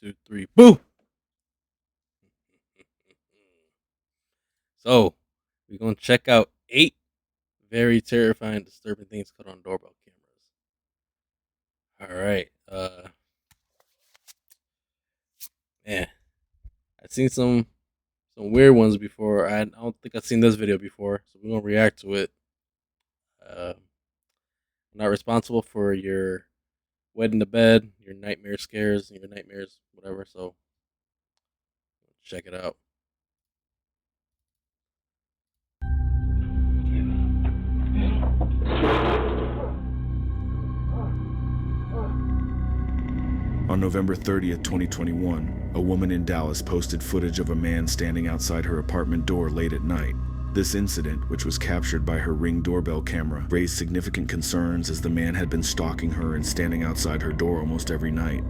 2, 3, boo! So, we're going to check out 8 very terrifying, disturbing things caught on doorbell cameras. All right. Man, I've seen some weird ones before. I don't think I've seen this video before, so we're going to react to it. I'm not responsible for your wet in the bed, your nightmare scares, your nightmares, whatever, so check it out. On November 30th, 2021, a woman in Dallas posted footage of a man standing outside her apartment door late at night. This incident, which was captured by her Ring doorbell camera, raised significant concerns as the man had been stalking her and standing outside her door almost every night.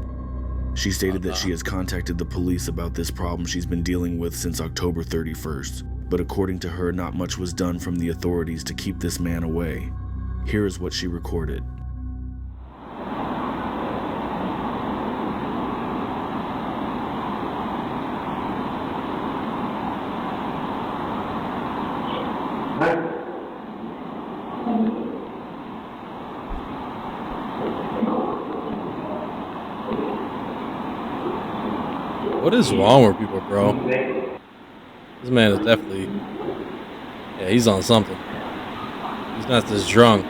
She stated that she has contacted the police about this problem she's been dealing with since October 31st, but according to her, not much was done from the authorities to keep this man away. Here is what she recorded. What is wrong with people, bro? This man is definitely... Yeah, he's on something. He's not this drunk.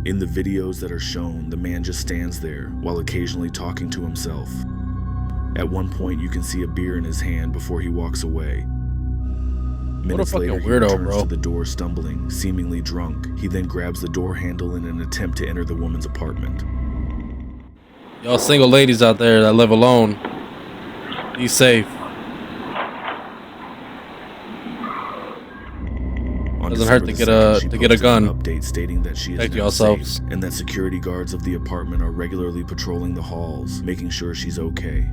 In the videos that are shown, the man just stands there while occasionally talking to himself. At one point, you can see a beer in his hand before he walks away. Minutes later, he returns to the door stumbling, seemingly drunk. He then grabs the door handle in an attempt to enter the woman's apartment. Y'all single ladies out there that live alone, be safe. Doesn't hurt to get a gun. Update stating that she is now safe and that security guards of the apartment are regularly patrolling the halls, making sure she's okay.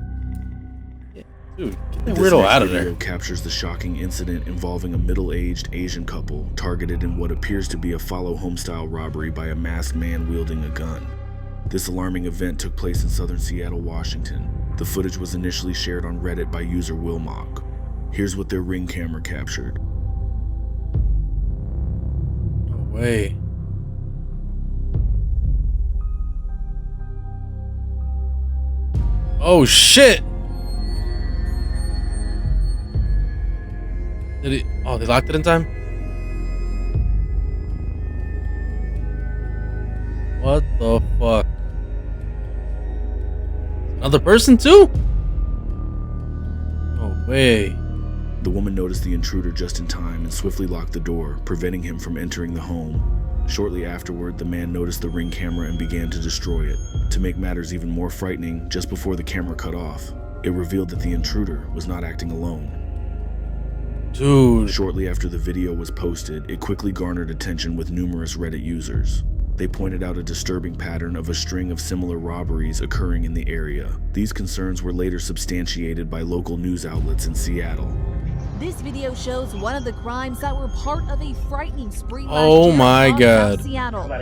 Dude, get that weirdo out of there. This video captures the shocking incident involving a middle-aged Asian couple targeted in what appears to be a follow home-style robbery by a masked man wielding a gun. This alarming event took place in southern Seattle, Washington. The footage was initially shared on Reddit by user Wilmock. Here's what their Ring camera captured. No way. Oh shit! Oh, they locked it in time? What the fuck? Another person too? No way. The woman noticed the intruder just in time and swiftly locked the door, preventing him from entering the home. Shortly afterward, the man noticed the Ring camera and began to destroy it. To make matters even more frightening, just before the camera cut off, it revealed that the intruder was not acting alone. Dude. Shortly after the video was posted, it quickly garnered attention with numerous Reddit users. They pointed out a disturbing pattern of a string of similar robberies occurring in the area. These concerns were later substantiated by local news outlets in Seattle. This video shows one of the crimes that were part of a frightening spree oh my god. Seattle. Oh,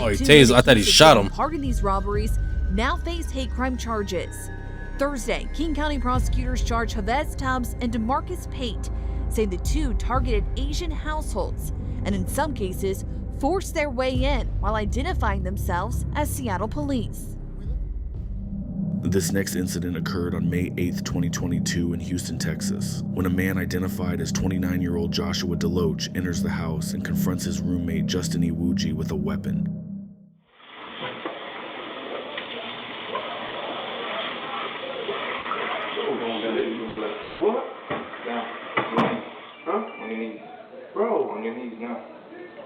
he tased. I thought he shot him. Part of these robberies now face hate crime charges. Thursday, King County prosecutors charged Chavez Tubbs and DeMarcus Pate, saying the two targeted Asian households and in some cases forced their way in while identifying themselves as Seattle police. This next incident occurred on May 8th, 2022 in Houston, Texas, when a man identified as 29-year-old Joshua Deloach enters the house and confronts his roommate Justin Iwuji with a weapon. What? Down. Huh? On your knees. Bro. On your knees now.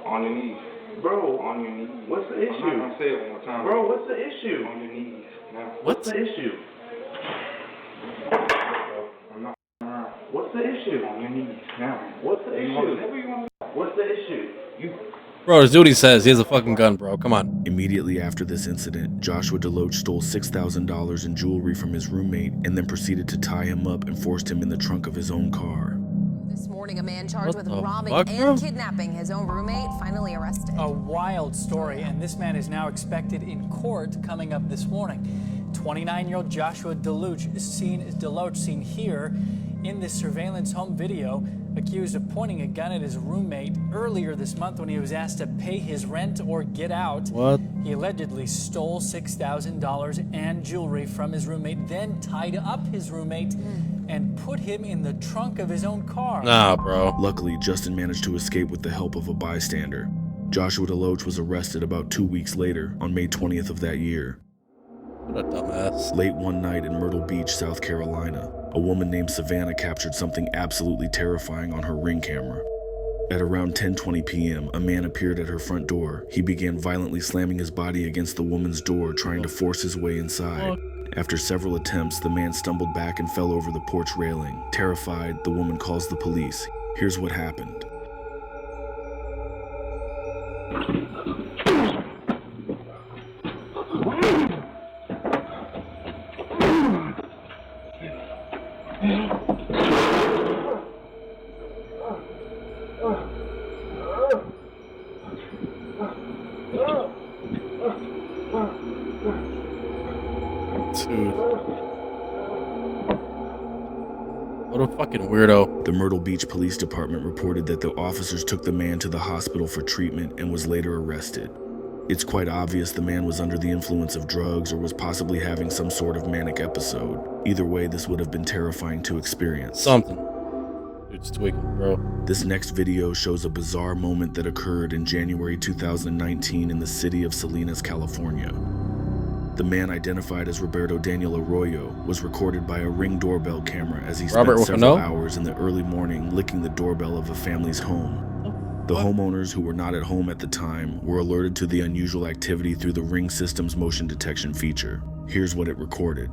On your knees. Bro. On your knees. What's the issue? I'm not gonna say it one more time. Bro, what's the issue? On your knees now. What's the issue? I'm not around. What's the issue? On your knees now. What's the issue? What's the issue? Bro, just do what he says. He has a fucking gun, bro. Come on. Immediately after this incident, Joshua DeLoach stole $6,000 in jewelry from his roommate and then proceeded to tie him up and forced him in the trunk of his own car. This morning, a man charged What with the robbing fuck, and bro? kidnapping his own roommate finally arrested. A wild story, and this man is now expected in court coming up this morning. 29-year-old Joshua DeLoach is seen here in this surveillance home video, accused of pointing a gun at his roommate earlier this month when he was asked to pay his rent or get out. What? He allegedly stole $6,000 and jewelry from his roommate, then tied up his roommate and put him in the trunk of his own car. Nah, bro. Luckily, Justin managed to escape with the help of a bystander. Joshua DeLoach was arrested about 2 weeks later, on May 20th of that year. What a dumbass. Late one night in Myrtle Beach, South Carolina, a woman named Savannah captured something absolutely terrifying on her Ring camera. At around 10:20 p.m., a man appeared at her front door. He began violently slamming his body against the woman's door, trying to force his way inside. After several attempts, the man stumbled back and fell over the porch railing. Terrified, the woman calls the police. Here's what happened. Dude. What a fucking weirdo. The Myrtle Beach Police Department reported that the officers took the man to the hospital for treatment and was later arrested. It's quite obvious the man was under the influence of drugs or was possibly having some sort of manic episode. Either way, this would have been terrifying to experience. Something. Dude's tweaking, bro. This next video shows a bizarre moment that occurred in January 2019 in the city of Salinas, California. The man, identified as Roberto Daniel Arroyo, was recorded by a Ring doorbell camera as he spent several hours in the early morning licking the doorbell of a family's home. The homeowners, who were not at home at the time, were alerted to the unusual activity through the Ring system's motion detection feature. Here's what it recorded.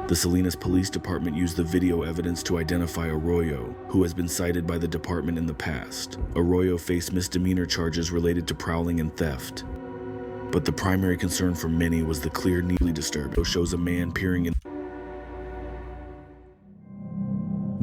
The Salinas Police Department used the video evidence to identify Arroyo, who has been cited by the department in the past. Arroyo faced misdemeanor charges related to prowling and theft. But the primary concern for many was the clear neatly disturbed. It shows a man peering in.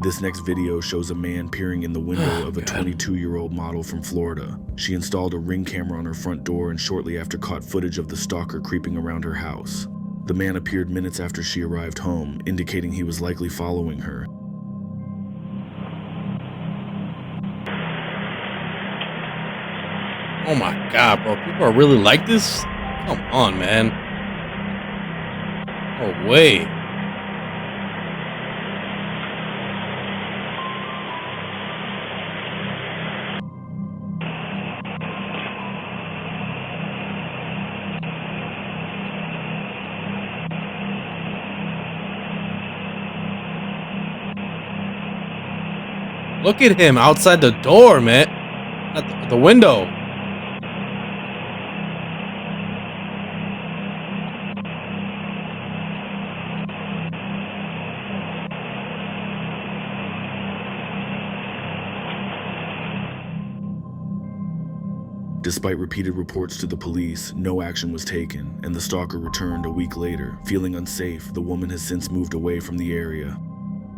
This next video shows a man peering in the window of a 22-year-old model from Florida. She installed a Ring camera on her front door and shortly after caught footage of the stalker creeping around her house. The man appeared minutes after she arrived home, indicating he was likely following her. Oh my god, bro. People are really like this? Come on, man. No way. Look at him outside the door, man. At the window. Despite repeated reports to the police, no action was taken, and the stalker returned a week later. Feeling unsafe, the woman has since moved away from the area.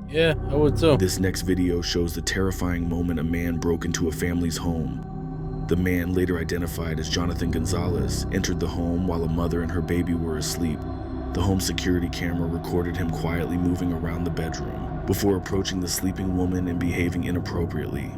Yeah, I would too. This next video shows the terrifying moment a man broke into a family's home. The man, later identified as Jonathan Gonzalez, entered the home while a mother and her baby were asleep. The home security camera recorded him quietly moving around the bedroom before approaching the sleeping woman and behaving inappropriately.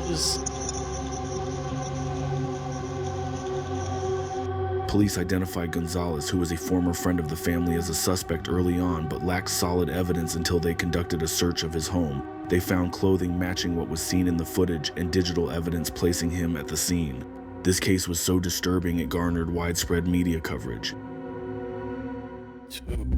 Just Police identified Gonzalez, who was a former friend of the family, as a suspect early on, but lacked solid evidence until they conducted a search of his home. They found clothing matching what was seen in the footage and digital evidence placing him at the scene. This case was so disturbing it garnered widespread media coverage.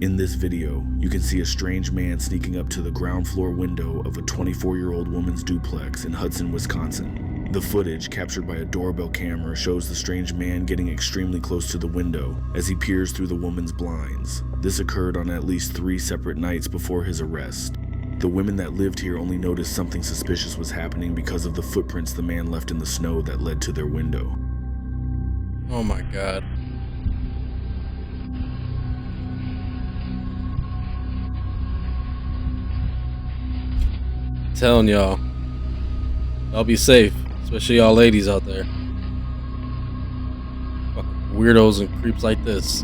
In this video, you can see a strange man sneaking up to the ground floor window of a 24-year-old woman's duplex in Hudson, Wisconsin. The footage, captured by a doorbell camera, shows the strange man getting extremely close to the window as he peers through the woman's blinds. This occurred on at least 3 separate nights before his arrest. The women that lived here only noticed something suspicious was happening because of the footprints the man left in the snow that led to their window. oh my god. Telling y'all be safe, especially y'all ladies out there. Fucking weirdos and creeps like this.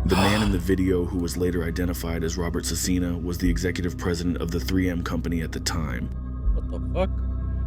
The man in the video, who was later identified as Robert Cecina, was the executive president of the 3M company at the time. What the fuck?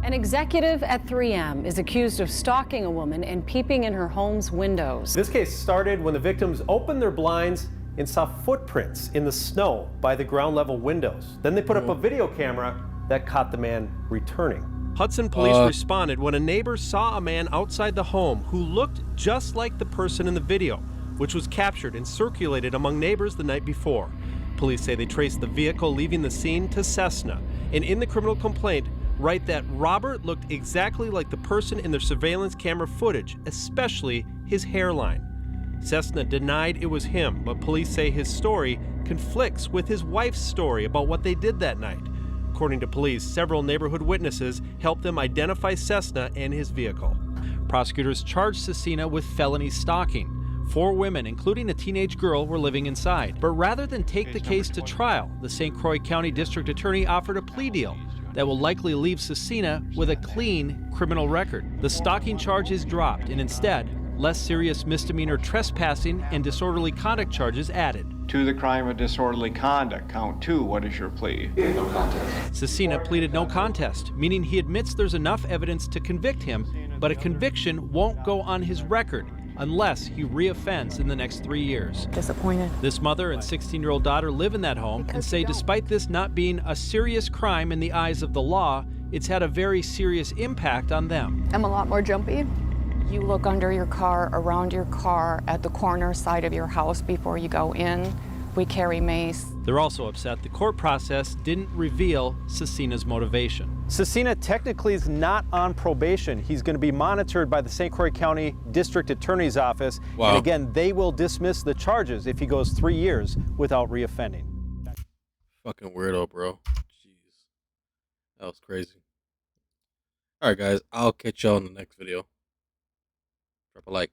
An executive at 3M is accused of stalking a woman and peeping in her home's windows. This case started when the victims opened their blinds and saw footprints in the snow by the ground level windows. Then they put up a video camera that caught the man returning. Hudson police responded when a neighbor saw a man outside the home who looked just like the person in the video, which was captured and circulated among neighbors the night before. Police say they traced the vehicle leaving the scene to Cessna, and in the criminal complaint, write that Robert looked exactly like the person in their surveillance camera footage, especially his hairline. Cessna denied it was him, but police say his story conflicts with his wife's story about what they did that night. According to police, several neighborhood witnesses helped them identify Cessna and his vehicle. Prosecutors charged Cecina with felony stalking. 4 women, including a teenage girl, were living inside. But rather than take the case to trial, the St. Croix County District Attorney offered a plea deal that will likely leave Cecina with a clean criminal record. The stalking charge is dropped, and instead, less serious misdemeanor trespassing and disorderly conduct charges added. To the crime of disorderly conduct, count 2, what is your plea? No contest. Cecina pleaded no contest, meaning he admits there's enough evidence to convict him, but a conviction won't go on his record unless he reoffends in the next 3 years. Disappointed. This mother and 16-year-old daughter live in that home and say despite this not being a serious crime in the eyes of the law, it's had a very serious impact on them. I'm a lot more jumpy. You look under your car, around your car, at the corner side of your house before you go in. We carry mace. They're also upset the court process didn't reveal Cecina's motivation. Cecina technically is not on probation. He's going to be monitored by the St. Croix County District Attorney's Office. Wow. And again, they will dismiss the charges if he goes 3 years without reoffending. Fucking weirdo, bro. Jeez. That was crazy. Alright, guys. I'll catch y'all in the next video. Drop a like.